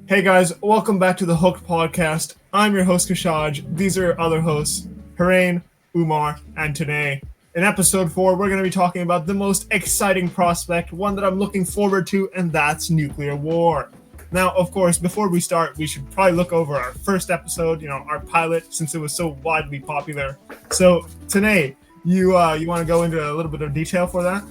Hey guys, welcome back to the Hukt podcast. I'm your host Kushaj. These are other hosts, Hiren, Umar, and Tanay. In episode 4, we're going to be talking about the most exciting prospect, one that I'm looking forward to, and that's nuclear war. Now, of course, before we start, we should probably look over our first episode, our pilot, since it was so widely popular. So, Tanay, you want to go into a little bit of detail for that?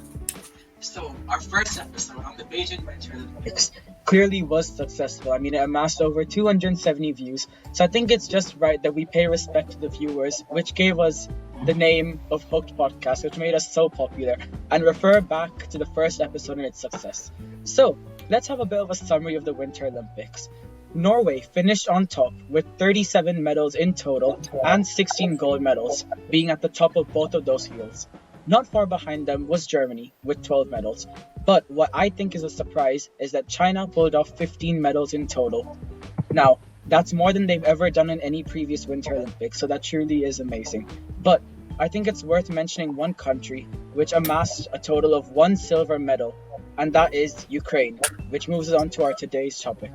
So, our first episode on the Beijing Winter Olympics clearly was successful. I mean, it amassed over 270 views. So I think it's just right that we pay respect to the viewers, which gave us the name of Hukt Podcast, which made us so popular, and refer back to the first episode and its success. So, let's have a bit of a summary of the Winter Olympics. Norway finished on top with 37 medals in total and 16 gold medals, being at the top of both of those fields. Not far behind them was Germany with 12 medals. But what I think is a surprise is that China pulled off 15 medals in total. Now, that's more than they've ever done in any previous Winter Olympics, so that truly is amazing. But I think it's worth mentioning one country which amassed a total of 1 silver medal, and that is Ukraine, which moves us on to our today's topic.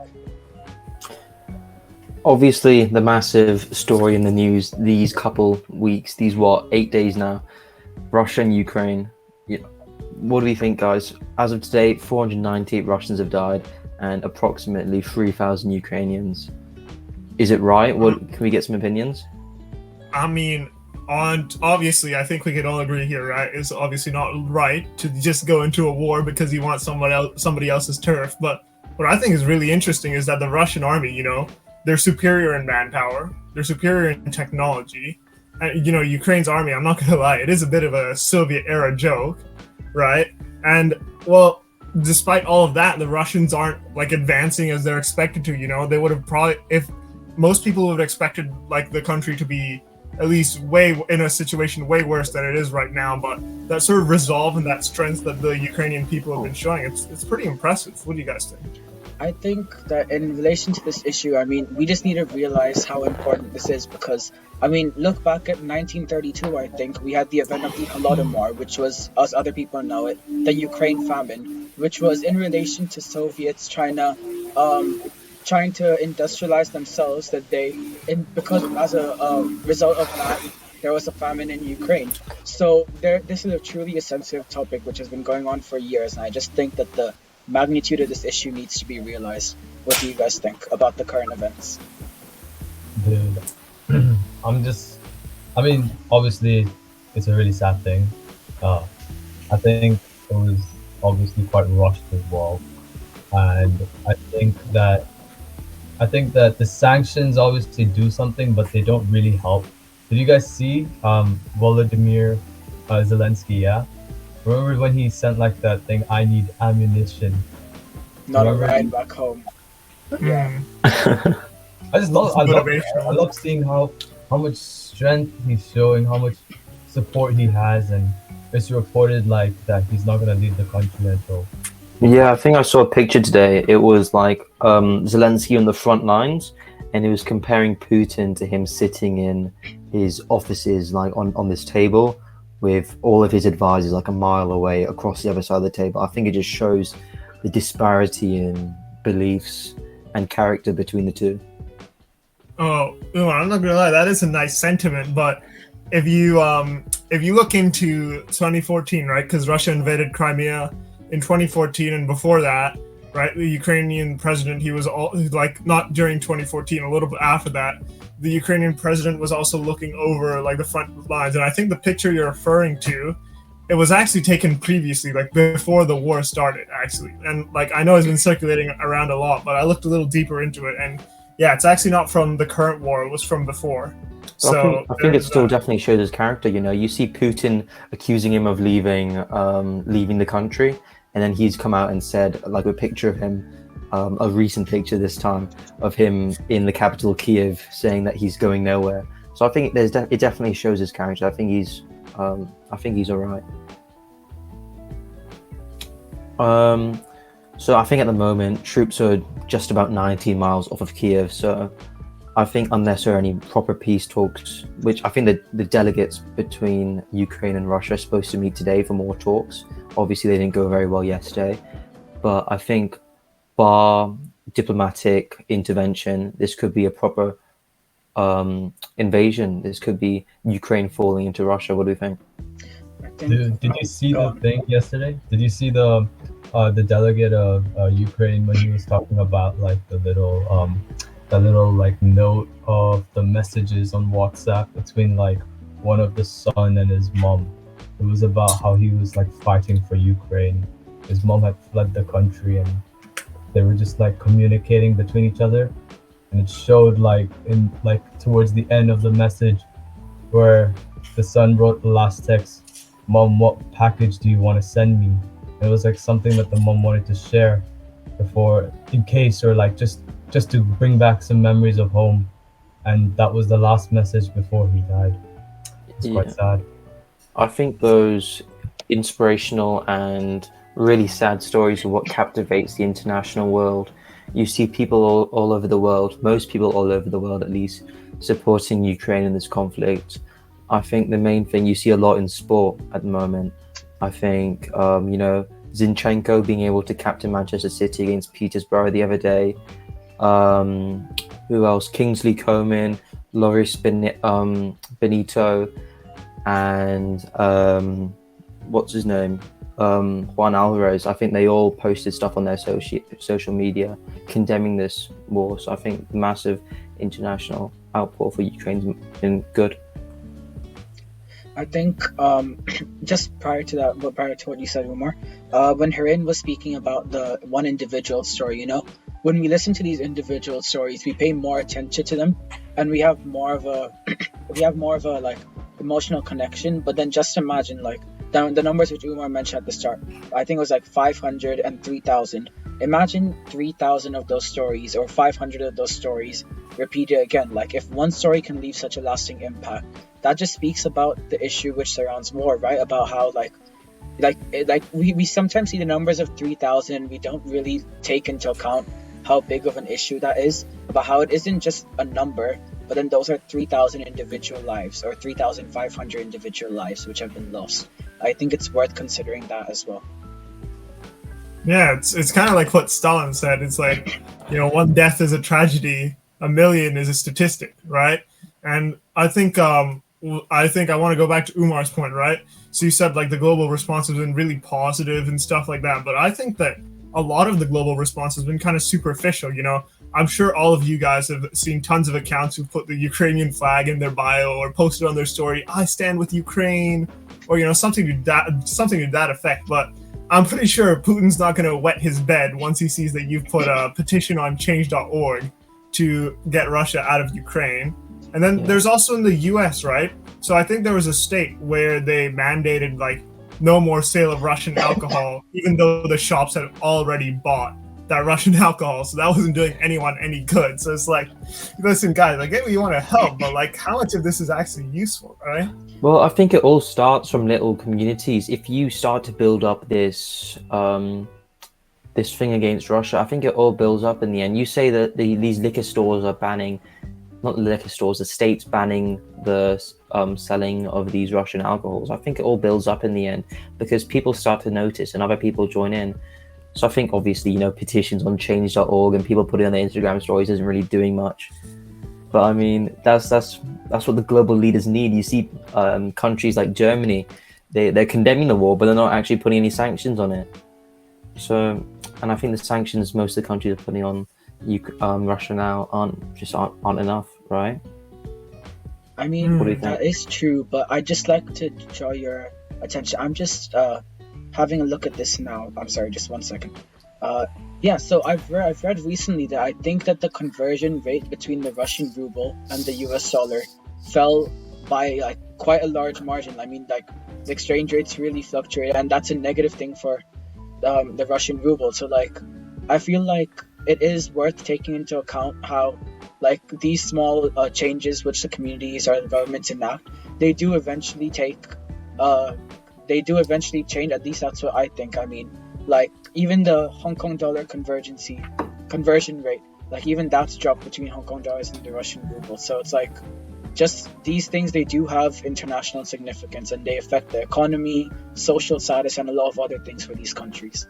Obviously, the massive story in the news these couple weeks, 8 days now, Russia and Ukraine. What do we think, guys? As of today, 498 Russians have died and approximately 3,000 Ukrainians. Is it right? Can we get some opinions? I mean, obviously, I think we could all agree here, right? It's obviously not right to just go into a war because you want somebody else's turf. But what I think is really interesting is that the Russian army, they're superior in manpower, they're superior in technology. And, Ukraine's army, I'm not going to lie, it is a bit of a Soviet-era joke, right? And, well, despite all of that, the Russians aren't, advancing as they're expected to, They would have probably, if most people would have expected, the country to be at least in a situation way worse than it is right now. But that sort of resolve and that strength that the Ukrainian people have been showing, it's pretty impressive. What do you guys think? I think that in relation to this issue, we just need to realize how important this is because, look back at 1932, I think, we had the event of the Holodomor, which was, as other people know it, the Ukraine famine, which was in relation to Soviets trying to industrialize themselves, because as a result of that, there was a famine in Ukraine. So this is truly a sensitive topic which has been going on for years, and I just think that the magnitude of this issue needs to be realized. What do you guys think about the current events? Dude, obviously it's a really sad thing. I think it was obviously quite rushed as well, and I think that the sanctions obviously do something, but they don't really help. Did you guys see Volodymyr Zelensky? Yeah. Remember when he sent that thing, I need ammunition? Not a ride back home. Yeah. I love seeing how much strength he's showing, how much support he has, and it's reported that he's not gonna leave the country until. Yeah, I think I saw a picture today. It was Zelensky on the front lines, and it was comparing Putin to him sitting in his offices on this table, with all of his advisors a mile away across the other side of the table. I think it just shows the disparity in beliefs and character between the two. Oh, I'm not gonna lie, that is a nice sentiment. But if you look into 2014, right? Because Russia invaded Crimea in 2014, and before that, right, the Ukrainian president, he was not during 2014, a little bit after that. The Ukrainian president was also looking over the front lines, and I think the picture you're referring to, it was actually taken previously, before the war started, actually. And I know it's been circulating around a lot, but I looked a little deeper into it, and yeah, it's actually not from the current war; it was from before. So I think it still definitely shows his character. You see Putin accusing him of leaving the country, and then he's come out and said a picture of him. A recent picture this time of him in the capital Kiev saying that he's going nowhere. So I think it definitely shows his character. I think he's all right. So I think at the moment troops are just about 19 miles off of Kiev. So I think unless there are any proper peace talks, which I think the delegates between Ukraine and Russia are supposed to meet today for more talks. Obviously they didn't go very well yesterday, but I think bar diplomatic intervention. This could be a proper invasion. This could be Ukraine falling into Russia. What do you think? I think, Did you see go the on. thing yesterday? Did you see the delegate of Ukraine when he was talking about like the little like note of the messages on WhatsApp between like one of the son and his mom? It was about how he was like fighting for Ukraine. His mom had fled the country and they were just like communicating between each other, and it showed like in like towards the end of the message where the son wrote the last text, "Mom, what package do you want to send me?" It was like something that the mom wanted to share before, in case, or like just to bring back some memories of home, and that was the last message before he died. It's quite sad. I think those inspirational and really sad stories are what captivates the international world. You see people all over the world, most people all over the world at least, supporting Ukraine in this conflict. I think the main thing you see a lot in sport at the moment. I think, Zinchenko being able to captain Manchester City against Peterborough the other day. Who else? Kingsley Coman, Loris Benito, and what's his name? Juan Alvarez. I think they all posted stuff on their social media condemning this war. So I think the massive international outpour for Ukraine's been good. I think just prior to what you said, Umar, when Hiren was speaking about the one individual story, when we listen to these individual stories, we pay more attention to them, and we have more of a like emotional connection. But then just imagine like the numbers which Umar mentioned at the start. I think it was like 500 and 3,000. Imagine 3,000 of those stories or 500 of those stories repeated again. Like if one story can leave such a lasting impact, that just speaks about the issue which surrounds war, right? About how we sometimes see the numbers of 3,000 and we don't really take into account how big of an issue that is, about how it isn't just a number, but then those are 3,000 individual lives or 3,500 individual lives which have been lost. I think it's worth considering that as well. Yeah, it's kind of like what Stalin said. It's like, one death is a tragedy, a million is a statistic, right? And I think I want to go back to Umar's point, right? So you said like the global response has been really positive and stuff like that, but I think that a lot of the global response has been kind of superficial. I'm sure all of you guys have seen tons of accounts who put the Ukrainian flag in their bio or posted on their story, "I stand with Ukraine," or something to that effect. But I'm pretty sure Putin's not going to wet his bed once he sees that you've put a petition on change.org to get Russia out of Ukraine. And then there's also in the US, right? So I think there was a state where they mandated like no more sale of Russian alcohol, even though the shops had already bought that Russian alcohol. So that wasn't doing anyone any good. So it's like, listen, guys, I get what you want to help, but like how much of this is actually useful, right? Well, I think it all starts from little communities. If you start to build up this thing against Russia, I think it all builds up in the end. You say that these liquor stores are banning, not the liquor stores, the state's banning the selling of these Russian alcohols. I think it all builds up in the end because people start to notice and other people join in. So I think obviously, petitions on change.org and people putting on their Instagram stories isn't really doing much. But I mean, that's what the global leaders need. You see countries like Germany, they're condemning the war, but they're not actually putting any sanctions on it. So, and I think the sanctions most of the countries are putting on Russia now aren't enough, right? I mean, What do you think? that is true, but I'd just like to draw your attention. I'm just having a look at this now. I'm sorry, just 1 second. So I've read recently that I think that the conversion rate between the Russian ruble and the US dollar fell by like quite a large margin. I mean, like the exchange rates really fluctuate, and that's a negative thing for the Russian ruble. So like, I feel like it is worth taking into account how like these small changes which the communities or the governments enact, they do eventually change. At least that's what I think. I mean, like even the Hong Kong dollar conversion rate, like even that's dropped between Hong Kong dollars and the Russian ruble. So it's like just these things, they do have international significance and they affect the economy, social status, and a lot of other things for these countries.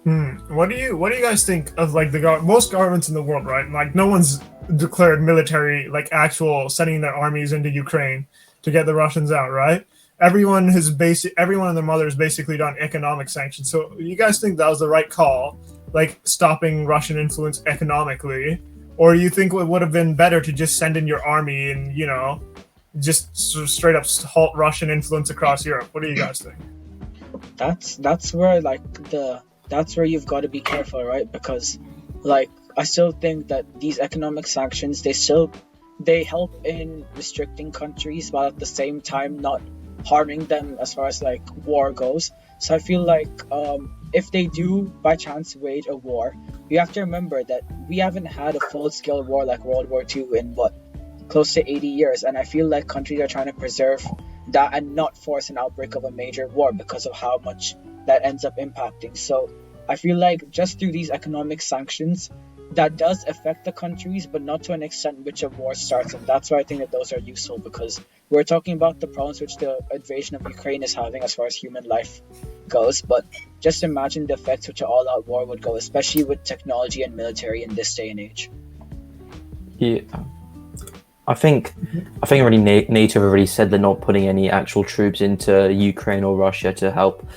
What do you guys think of like most governments in the world, right? Like no one's declared military, like actual sending their armies into Ukraine to get the Russians out, right? Everyone and their mother has basically done economic sanctions. So you guys think that was the right call, like stopping Russian influence economically, or you think it would have been better to just send in your army and just sort of straight up halt Russian influence across Europe? What do you guys think? That's where that's where you've got to be careful, right? Because like I still think that these economic sanctions they help in restricting countries while at the same time not harming them as far as like war goes. So I feel like if they do by chance wage a war, you have to remember that we haven't had a full-scale war like World War II in close to 80 years, and I feel like countries are trying to preserve that and not force an outbreak of a major war because of how much that ends up impacting. So I feel like just through these economic sanctions, that does affect the countries, but not to an extent in which a war starts. And that's why I think that those are useful, because we're talking about the problems which the invasion of Ukraine is having as far as human life goes. But just imagine the effects which an all-out war would go, especially with technology and military in this day and age. Yeah. I think already NATO have already said they're not putting any actual troops into Ukraine or Russia to help.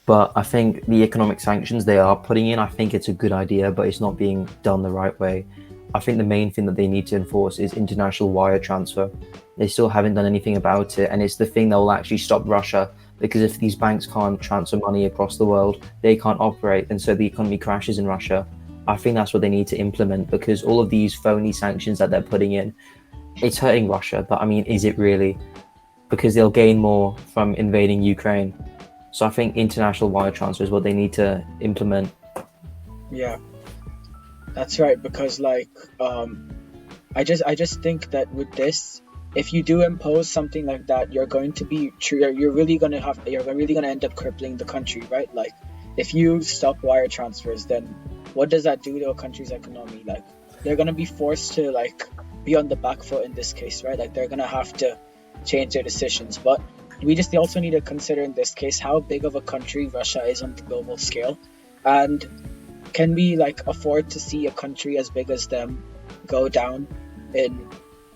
But I think the economic sanctions they are putting in, I think it's a good idea, but it's not being done the right way. I think the main thing that they need to enforce is international wire transfer. They still haven't done anything about it, and it's the thing that will actually stop Russia, because if these banks can't transfer money across the world, they can't operate, and so the economy crashes in Russia. I think that's what they need to implement, because all of these phony sanctions that they're putting in, it's hurting Russia, but I mean, is it really? Because they'll gain more from invading Ukraine. So I think international wire transfer is what they need to implement. Yeah, that's right. Because I just think that with this, if you do impose something like that, you're going to be you're really gonna end up crippling the country, right? Like, if you stop wire transfers, then what does that do to a country's economy? Like, they're gonna be forced to be on the back foot in this case, right? Like, they're gonna have to change their decisions, but we also need to consider in this case how big of a country Russia is on the global scale, and can we afford to see a country as big as them go down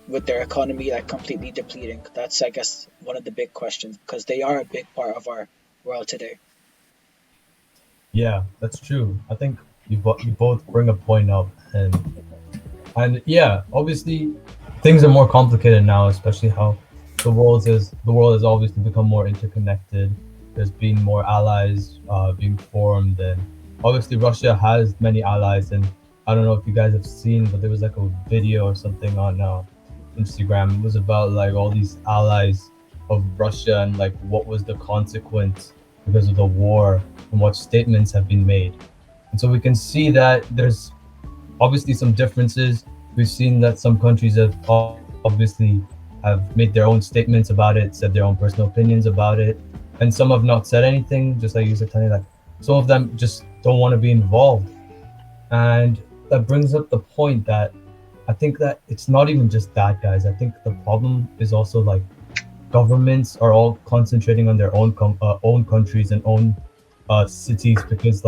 with their economy completely depleting? That's, I guess, one of the big questions, because they are a big part of our world today. Yeah, that's true. I think you both bring a point up, and yeah, obviously things are more complicated now, especially how the world has obviously become more interconnected. There's been more allies being formed, and obviously Russia has many allies. And I don't know if you guys have seen, but there was a video or something on Instagram. It was about all these allies of Russia and what was the consequence because of the war and what statements have been made. And so we can see that there's obviously some differences. We've seen that some countries have obviously have made their own statements about it, said their own personal opinions about it, and some have not said anything, just like you said, Tanay. Some of them just don't want to be involved. And that brings up the point that I think that it's not even just that, guys. I think the problem is also governments are all concentrating on their own countries and own cities, because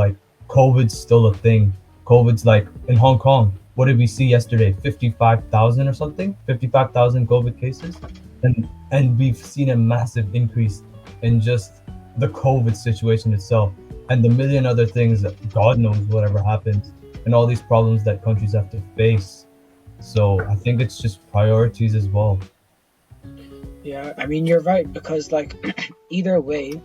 COVID's still a thing. COVID's in Hong Kong. What did we see yesterday? 55,000 or something? 55,000 COVID cases? And we've seen a massive increase in just the COVID situation itself, and the million other things that God knows whatever happens, and all these problems that countries have to face. So I think it's just priorities as well. Yeah, I mean, you're right, because either way,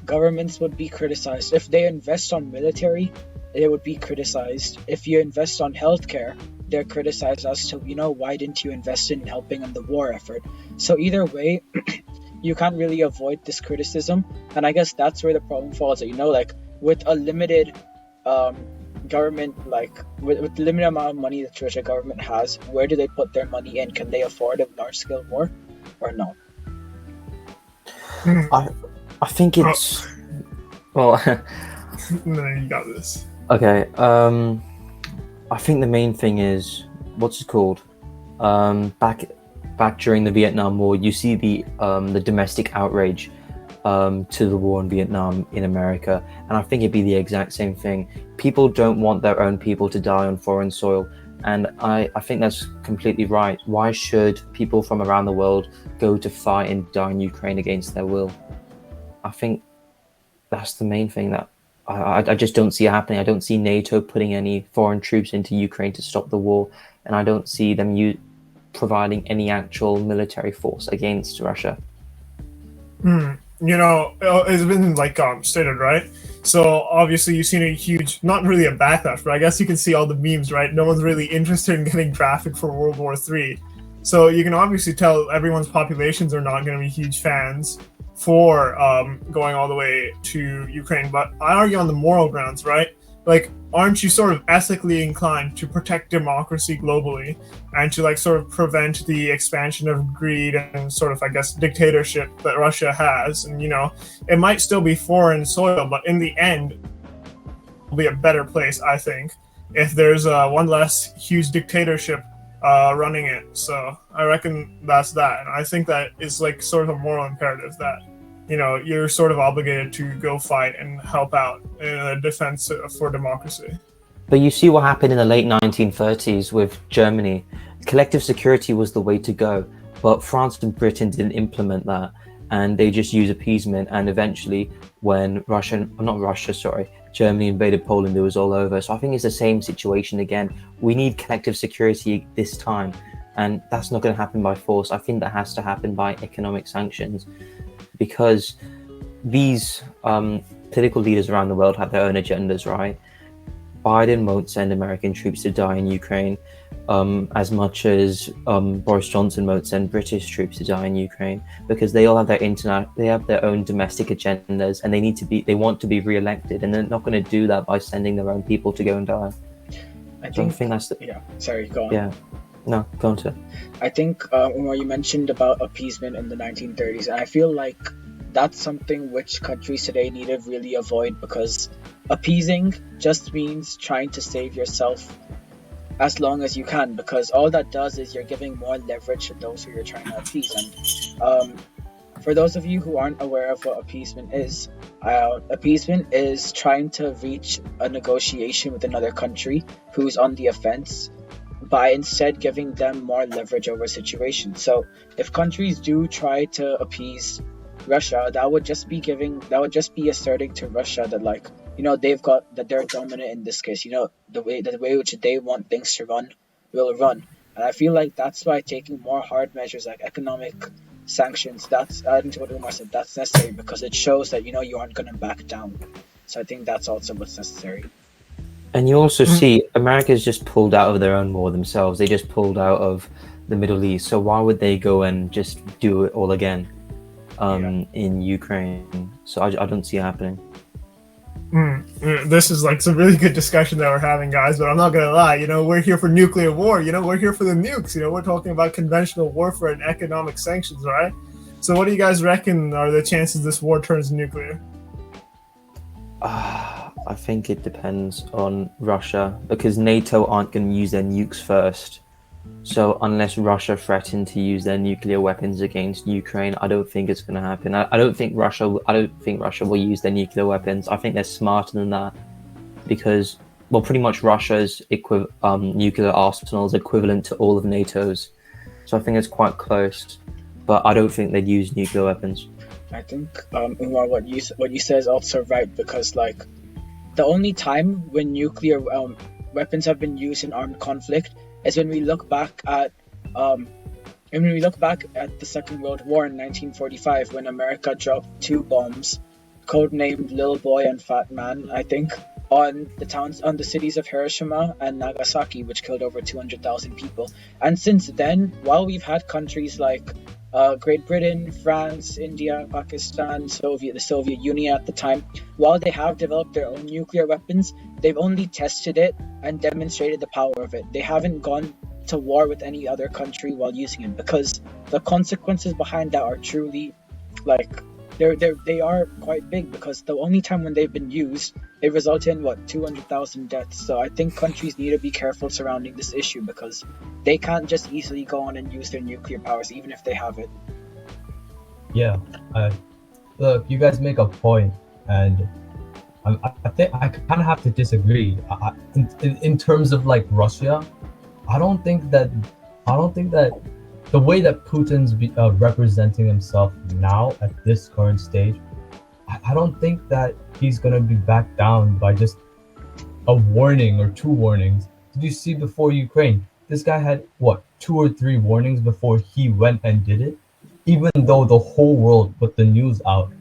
governments would be criticized. If they invest on military, they would be criticized. If you invest on healthcare, they're criticized as to, why didn't you invest in helping in the war effort? So either way, you can't really avoid this criticism. And I guess that's where the problem falls. With a limited government, with the limited amount of money that which a government has, where do they put their money in? Can they afford a large-scale war or not? I think it's well. No, you got this. Okay. I think the main thing is what's it called? Back during the Vietnam War, you see the domestic outrage to the war in Vietnam in America, and I think it'd be the exact same thing. People don't want their own people to die on foreign soil, and I think that's completely right. Why should people from around the world go to fight and die in Ukraine against their will? I think that's the main thing that I just don't see happening. I don't see NATO putting any foreign troops into Ukraine to stop the war, and I don't see them providing any actual military force against Russia. You know, it's been like stated, right? So obviously you've seen a huge, not really a backlash, but I guess you can see all the memes, right? No one's really interested in getting drafted for World War III. So you can obviously tell everyone's populations are not going to be huge fans for going all the way to Ukraine. But I argue on the moral grounds, right? Like, aren't you sort of ethically inclined to protect democracy globally and to like sort of prevent the expansion of greed and sort of, I guess, dictatorship that Russia has? And, you know, it might still be foreign soil, but in the end, it'll be a better place, I think, if there's one less huge dictatorship running it. So I reckon that's that. And I think that is like sort of a moral imperative that, you know, you're sort of obligated to go fight and help out in a defense for democracy. But you see what happened in the late 1930s with Germany. Collective security was the way to go, but France and Britain didn't implement that, and they just used appeasement. And eventually, when Germany invaded Poland, it was all over. So I think it's the same situation again. We need collective security this time, and that's not going to happen by force. I think that has to happen by economic sanctions, because these political leaders around the world have their own agendas, right? Biden won't send American troops to die in Ukraine as much as Boris Johnson won't send British troops to die in Ukraine, because they all have their own domestic agendas, and they want to be re-elected, and they're not going to do that by sending their own people to go and die. I think that's the... Yeah, sorry, go on. Yeah. No, go on to it. I think, Umar, you mentioned about appeasement in the 1930s, and I feel like that's something which countries today need to really avoid, because appeasing just means trying to save yourself as long as you can, because all that does is you're giving more leverage to those who you're trying to appease. And for those of you who aren't aware of what appeasement is trying to reach a negotiation with another country who's on the offense by instead giving them more leverage over a situation. So if countries do try to appease Russia, that would just be asserting to Russia that, like, you know, they're dominant in this case. You know, the way which they want things to run will run. And I feel like that's why taking more hard measures like economic sanctions, that's adding to what Umar said, that's necessary, because it shows that, you know, you aren't going to back down. So I think that's also what's necessary. And you also see America's just pulled out of their own war themselves. They just pulled out of the Middle East. So why would they go and just do it all again in Ukraine? So I don't see it happening. This is like some really good discussion that we're having, guys, but I'm not gonna lie, you know, we're here for nuclear war, you know, we're here for the nukes, you know, we're talking about conventional warfare and economic sanctions, right? So what do you guys reckon are the chances this war turns nuclear? I think it depends on Russia, because NATO aren't going to use their nukes first. So unless Russia threaten to use their nuclear weapons against Ukraine, I don't think it's going to happen. I don't think Russia will use their nuclear weapons. I think they're smarter than that, because, well, pretty much Russia's nuclear arsenal is equivalent to all of NATO's. So I think it's quite close, but I don't think they'd use nuclear weapons. I think, Umar, what you said is also right, because, like, the only time when nuclear weapons have been used in armed conflict is when we look back at the Second World War in 1945, when America dropped 2 bombs, codenamed Little Boy and Fat Man, I think, on the cities of Hiroshima and Nagasaki, which killed over 200,000 people. And since then, while we've had countries like Great Britain, France, India, Pakistan, the Soviet Union at the time, while they have developed their own nuclear weapons, they've only tested it and demonstrated the power of it. They haven't gone to war with any other country while using it, because the consequences behind that are truly, like, they are quite big, because the only time when they've been used, it resulted in 200,000 deaths. So I think countries need to be careful surrounding this issue, because they can't just easily go on and use their nuclear powers even if they have it. Yeah, look, you guys make a point, and I think I kind of have to disagree. In terms of like Russia, I don't think that the way that Putin's representing himself now at this current stage, I don't think that he's gonna be backed down by just a warning or two warnings. Did you see before Ukraine? This guy had what, 2 or 3 warnings before he went and did it, even though the whole world put the news out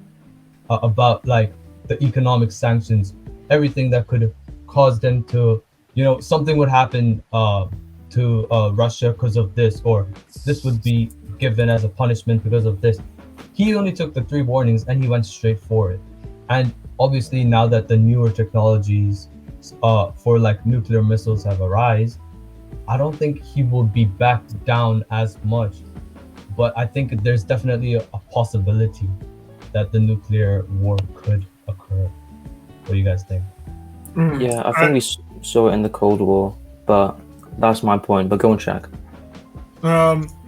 about like the economic sanctions, everything that could cause them to, something would happen to Russia because of this, or this would be given as a punishment because of this. He only took the 3 warnings and he went straight for it. And obviously now that the newer technologies for like nuclear missiles have arisen, I don't think he will be backed down as much. But I think there's definitely a possibility that the nuclear war could occur. What do you guys think? Yeah, I think we saw it in the Cold War, but that's my point. But go on, Shaq.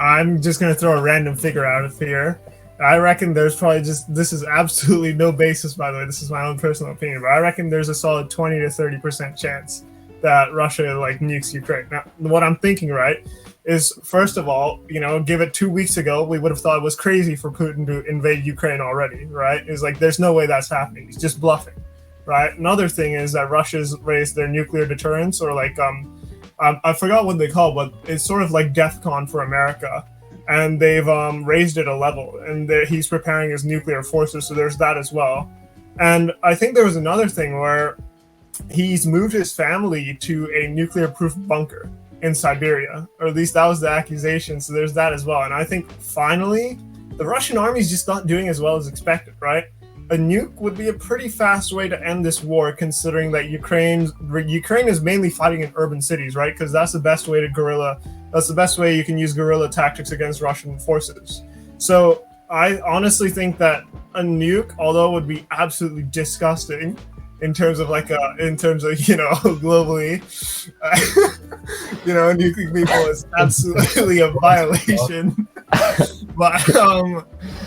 I'm just gonna throw a random figure out of here. I reckon there's probably this is absolutely no basis, by the way, this is my own personal opinion, but I reckon there's a solid 20 to 30% chance that Russia like nukes Ukraine. Now, what I'm thinking, right, is first of all, give it 2 weeks ago, we would have thought it was crazy for Putin to invade Ukraine already, right? It's like, there's no way that's happening. He's just bluffing, right? Another thing is that Russia's raised their nuclear deterrence, or like, I forgot what they call it, but it's sort of like DEFCON for America. And they've raised it a level, and he's preparing his nuclear forces, so there's that as well. And I think there was another thing where he's moved his family to a nuclear-proof bunker in Siberia, or at least that was the accusation, so there's that as well. And I think finally, the Russian army is just not doing as well as expected, right? A nuke would be a pretty fast way to end this war, considering that Ukraine is mainly fighting in urban cities, right? Because that's the best way you can use guerrilla tactics against Russian forces. So I honestly think that a nuke, although it would be absolutely disgusting in terms of globally, nuking people is absolutely a violation. But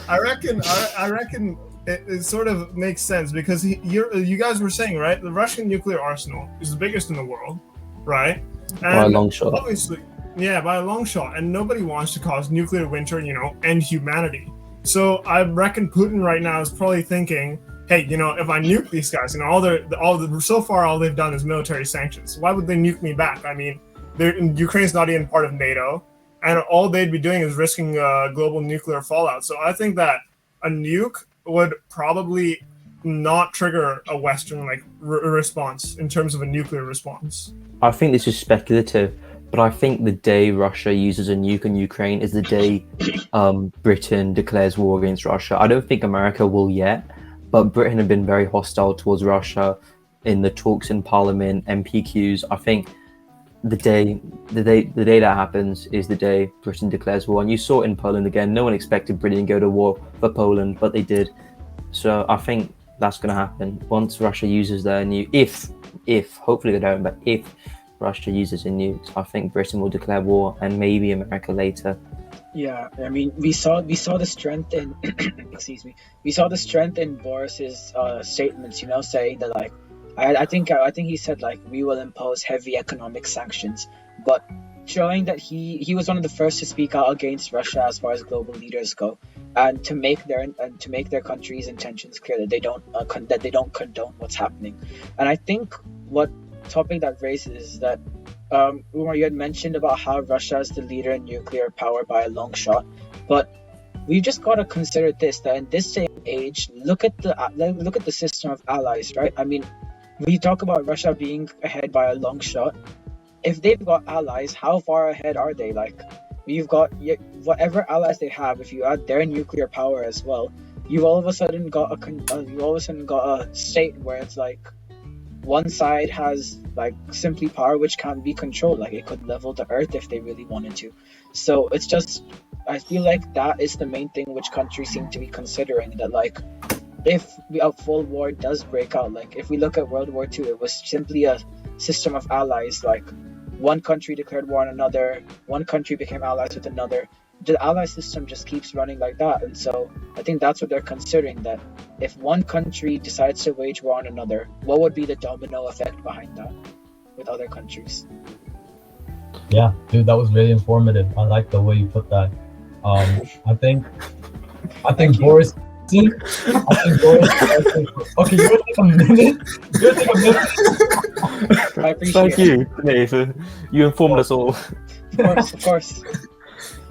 I reckon it sort of makes sense, because you guys were saying, right, the Russian nuclear arsenal is the biggest in the world, right? And by a long shot. Obviously, yeah, by a long shot. And nobody wants to cause nuclear winter, end humanity. So I reckon Putin right now is probably thinking, hey, if I nuke these guys, so far all they've done is military sanctions. Why would they nuke me back? I mean, Ukraine's not even part of NATO, and all they'd be doing is risking global nuclear fallout. So I think that a nuke would probably not trigger a Western response in terms of a nuclear response. I think this is speculative, but I think the day Russia uses a nuke on Ukraine is the day Britain declares war against Russia. I don't think America will yet, but Britain have been very hostile towards Russia in the talks in Parliament, MPQs. I think the day that happens is the day Britain declares war. And you saw it in Poland again. No one expected Britain to go to war for Poland, but they did. So I think that's going to happen once Russia uses their nuke. If hopefully they don't, but if Russia uses a nuke, I think Britain will declare war, and maybe America later. Yeah, I mean, we saw the strength in excuse me. We saw the strength in Boris's statements, saying that like I think he said like we will impose heavy economic sanctions, but showing that he was one of the first to speak out against Russia as far as global leaders go, and to make their country's intentions clear that they don't condone what's happening. And I think what topic that raises is that Umar, you had mentioned about how Russia is the leader in nuclear power by a long shot, but we just got to consider this, that in this day and age, look at the system of allies, right? I mean, when you talk about Russia being ahead by a long shot, if they've got allies, how far ahead are they? Like, you've got whatever allies they have. If you add their nuclear power as well, you've all of a sudden got a state where it's like one side has like simply power which can't be controlled. Like, it could level the earth if they really wanted to. So it's just, I feel like that is the main thing which countries seem to be considering, that like if a full war does break out, like if we look at World War II, it was simply a system of allies. Like, one country declared war on another, one country became allies with another, the ally system just keeps running like that. And so I think that's what they're considering, that if one country decides to wage war on another, what would be the domino effect behind that with other countries? Yeah, dude, that was really informative. I like the way you put that. I think Thank you. Boris. I think Boris. Okay, you're gonna take a minute. You're gonna take a minute. I appreciate Thank it. you, Tanay, for you informed us all. Of course.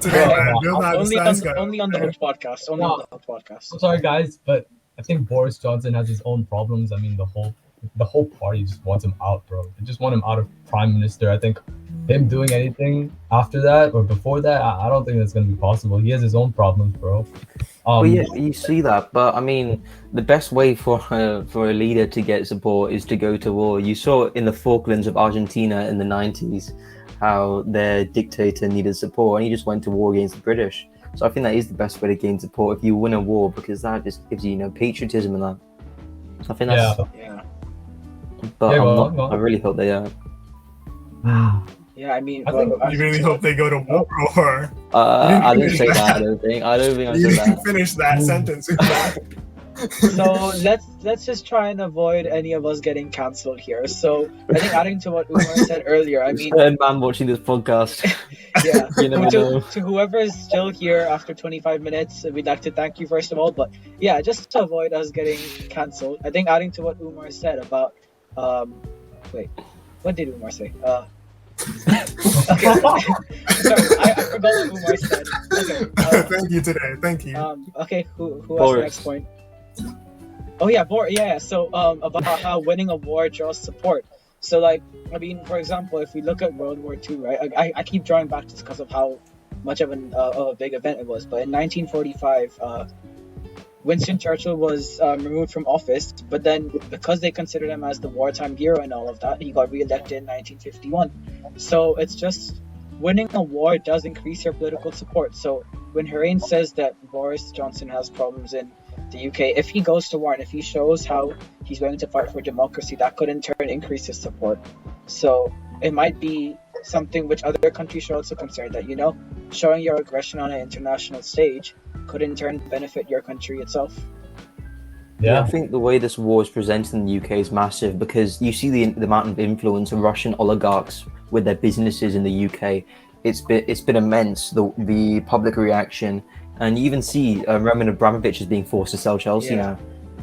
Today, Well, man, Bill Nye, the science guy. Only on the Hukt podcast. Only on the Hukt podcast. I'm sorry, guys, but I think Boris Johnson has his own problems. I mean, the whole party just wants him out, bro. They just want him out of prime minister. I think him doing anything after that or before that, I don't think that's gonna be possible. He has his own problems, bro. Well, yeah, you see that, but I mean, the best way for a leader to get support is to go to war. You saw in the Falklands of Argentina in the 90s how their dictator needed support, and he just went to war against the British. So I think that is the best way to gain support if you win a war, because that just gives you, patriotism and that. So I think that's. Yeah. But Yeah, I'm go not, on. I really hope they are. Yeah, I mean, I think You really hope they go to war, or I didn't say that. I don't think I you said didn't that. finish that sentence. so let's just try and avoid any of us getting cancelled here. So I think adding to what Umar said earlier, I mean, Third man watching this podcast. yeah, You never know. to whoever is still here after 25 minutes, we'd like to thank you first of all. But yeah, just to avoid us getting cancelled, I think adding to what Umar said about wait, what did Umar say? Okay, sorry, I forgot what Umar said. Okay, Thank you today. Thank you. okay, who has the Boris. next point? Oh yeah, yeah. So about how winning a war draws support. So like, I mean, for example, if we look at World War II, right? I keep drawing back just because of how much of a big event it was. But in 1945, Winston Churchill was removed from office, but then because they considered him as the wartime hero and all of that, he got re-elected in 1951. So it's just winning a war does increase your political support. So when Hiren says that Boris Johnson has problems in the UK, if he goes to war and if he shows how he's willing to fight for democracy, that could in turn increase his support. So it might be something which other countries should also consider, that, showing your aggression on an international stage could in turn benefit your country itself. Yeah, I Yeah. think the way this war is presented in the UK is massive, because you see the amount of influence of Russian oligarchs with their businesses in the UK. It's been immense, the public reaction, and you even see Roman Abramovich is being forced to sell Chelsea now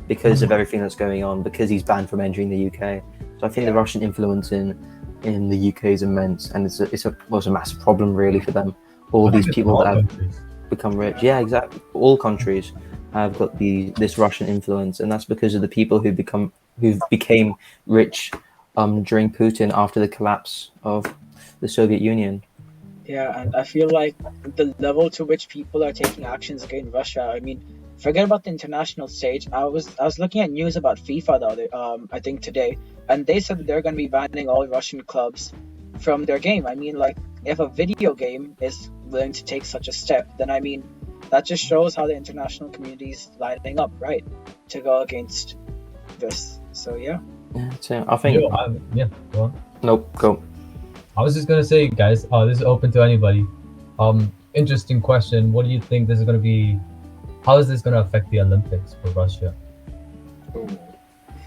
because of everything that's going on, because he's banned from entering the UK. So I think the Russian influence in the UK is immense, and it's a massive problem really for them. All these people that have become rich. Yeah, exactly. All countries have got this Russian influence, and that's because of the people who became rich during Putin after the collapse of the Soviet Union. Yeah, and I feel like the level to which people are taking actions against Russia, I mean, forget about the international stage. I was looking at news about FIFA the other I think today, and they said that they're going to be banning all Russian clubs from their game. I mean, like, if a video game is willing to take such a step, then I mean, that just shows how the international community is lining up, right, to go against this. So yeah. Yeah, so I think. Go on. Nope, go. I was just gonna say, guys, this is open to anybody. Interesting question. What do you think this is gonna be? How is this gonna affect the Olympics for Russia?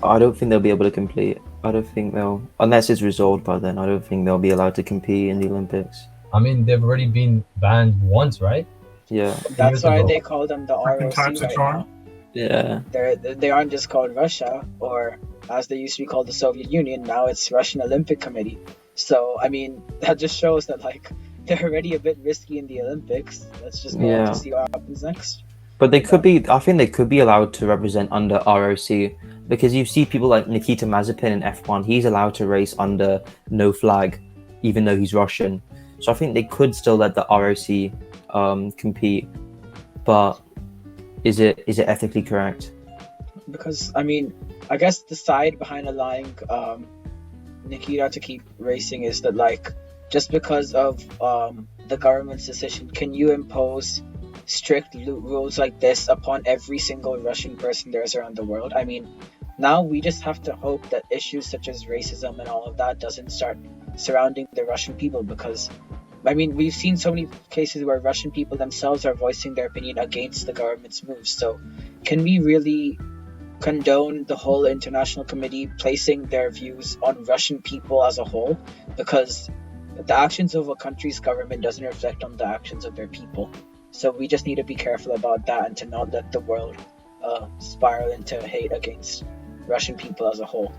I don't think they'll be able to complete. I don't think they'll, unless it's resolved by then. I don't think they'll be allowed to compete in the Olympics. I mean, they've already been banned once, right? Yeah. That's why ago. they call them the ROC Types of right charm. now. Yeah. They aren't just called Russia, or as they used to be called the Soviet Union. Now it's Russian Olympic Committee. So I mean, that just shows that like they're already a bit risky in the Olympics. Let's just go on to see what happens next. But they could be. I think they could be allowed to represent under ROC, because you see people like Nikita Mazepin in F1. He's allowed to race under no flag, even though he's Russian. So I think they could still let the ROC compete. But is it ethically correct? Because I mean, I guess the side behind allowing Nikita to keep racing is that, like, just because of the government's decision, can you impose strict rules like this upon every single Russian person there is around the world? I mean, now we just have to hope that issues such as racism and all of that doesn't start surrounding the Russian people, because I mean, we've seen so many cases where Russian people themselves are voicing their opinion against the government's moves. So, can we really condone the whole international committee placing their views on Russian people as a whole? Because the actions of a country's government doesn't reflect on the actions of their people. So we just need to be careful about that and to not let the world spiral into hate against Russian people as a whole.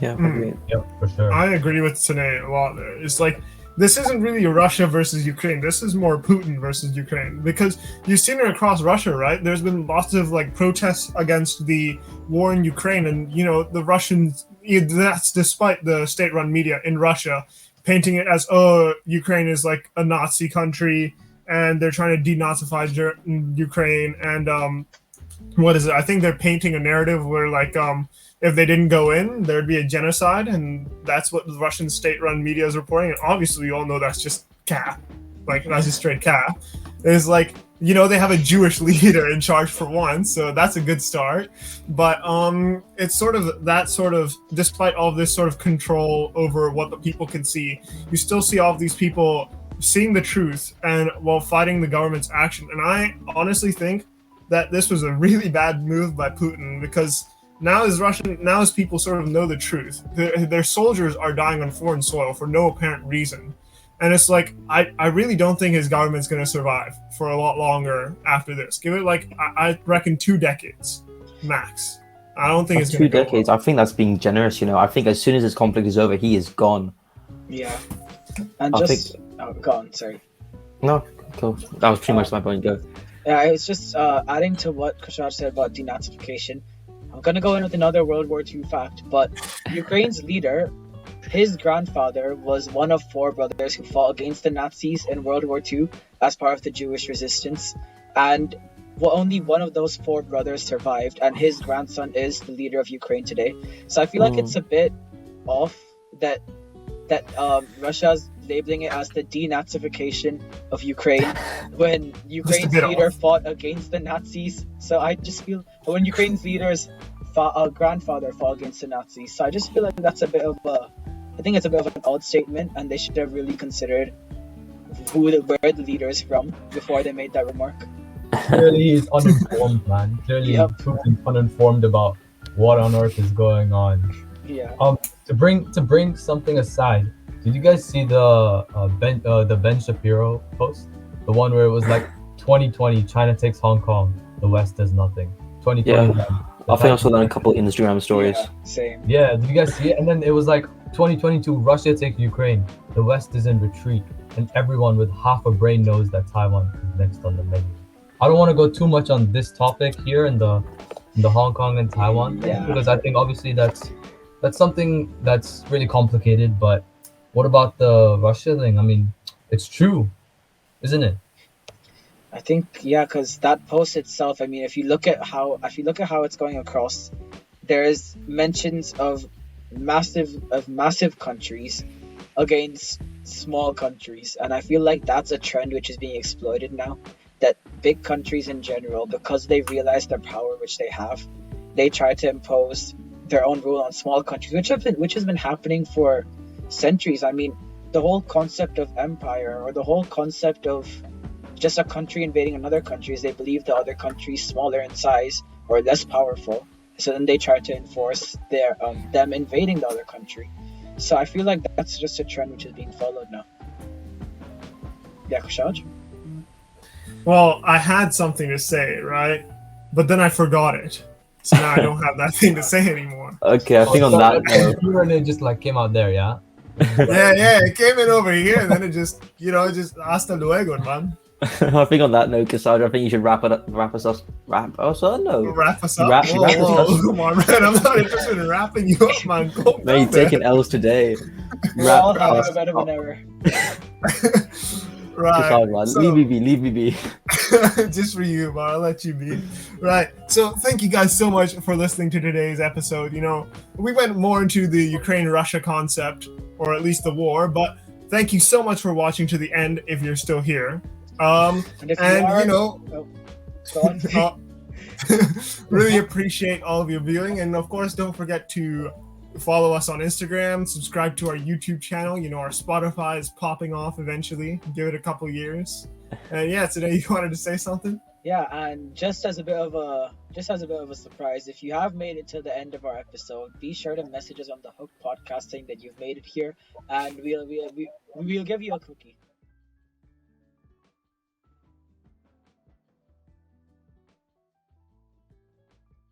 Yeah, agreed. Yeah, for sure. I agree with Tanay a lot there. It's like, this isn't really Russia versus Ukraine. This is more Putin versus Ukraine, because you've seen it across Russia, right? There's been lots of like protests against the war in Ukraine, and the Russians. That's despite the state-run media in Russia painting it as, oh, Ukraine is like a Nazi country, and they're trying to denazify Ukraine, and what is it? I think they're painting a narrative where like if they didn't go in, there'd be a genocide, and that's what the Russian state-run media is reporting. And obviously, you all know that's just cap. Like, that's just straight cap. It's like, they have a Jewish leader in charge for once, so that's a good start. But it's sort of that sort of, despite all of this sort of control over what the people can see, you still see all of these people seeing the truth and while fighting the government's action. And I honestly think that this was a really bad move by Putin, because now as people sort of know the truth, their soldiers are dying on foreign soil for no apparent reason. And it's like, I really don't think his government's going to survive for a lot longer after this. Give it like, I reckon 2 decades max. I don't think it's going to 2 decades. I think that's being generous, I think as soon as this conflict is over, he is gone. Yeah. And go on, sorry. No, cool. That was pretty much my point. Go. Yeah, it's just adding to what Kushaj said about denazification. I'm going to go in with another World War II fact, but Ukraine's leader, his grandfather was one of 4 brothers who fought against the Nazis in World War II as part of the Jewish resistance. And only one of those 4 brothers survived, and his grandson is the leader of Ukraine today. So I feel like it's a bit off that Russia's labeling it as the denazification of Ukraine when Ukraine's leader fought against the Nazis. So I just feel when Ukraine's leader's grandfather fought against the Nazis. So I just feel like that's I think it's a bit of an odd statement, and they should have really considered where the leader is from before they made that remark. Clearly he's uninformed, man. Clearly Putin's uninformed about what on earth is going on. Yeah. To bring something aside, did you guys see the Ben Shapiro post? The one where it was like 2020, China takes Hong Kong, the West does nothing. 2020. Yeah. I think I saw that in a couple of Instagram stories. Yeah, same. Yeah, did you guys see it? And then it was like 2022, Russia takes Ukraine, the West is in retreat, and everyone with half a brain knows that Taiwan is next on the menu. I don't want to go too much on this topic here in the Hong Kong and Taiwan thing, because I think obviously that's something that's really complicated. But what about the Russia thing? I mean, it's true, isn't it? I think because that post itself. I mean, if you look at how it's going across, there is mentions of massive countries against small countries, and I feel like that's a trend which is being exploited now. That big countries in general, because they realize their power which they have, they try to impose their own rule on small countries, which has been happening for centuries. I mean, the whole concept of empire, or the whole concept of just a country invading another country, is they believe the other country is smaller in size or less powerful, so then they try to enforce their them invading the other country. So I feel like that's just a trend which is being followed now. Yeah, Kushaj? Well, I had something to say, right? But then I forgot it. So now I don't have that thing to say anymore. Okay, I think on that note, and it just like came out there, yeah? Yeah, it came in over here, and then it just, just hasta luego, man. I think on that note, Kushaj, I think you should wrap us up. Wrap us up? Wrap us up. Whoa, come on, man. I'm not interested in wrapping you up, man. No, you're taking L's today. We're all having a bit of an error. Right. Kushaj, man. So, leave me be. Just for you, man. I'll let you be. Right. So thank you guys so much for listening to today's episode. We went more into the Ukraine-Russia concept, or at least the war, but thank you so much for watching to the end if you're still here. Really appreciate all of your viewing, and of course don't forget to follow us on Instagram, subscribe to our YouTube channel. You know, our Spotify is popping off eventually. Give it a couple years. And yeah, today you wanted to say something? Yeah, and just as a bit of a surprise, if you have made it to the end of our episode, be sure to message us on the Hukt podcast saying that you've made it here, and we'll give you a cookie.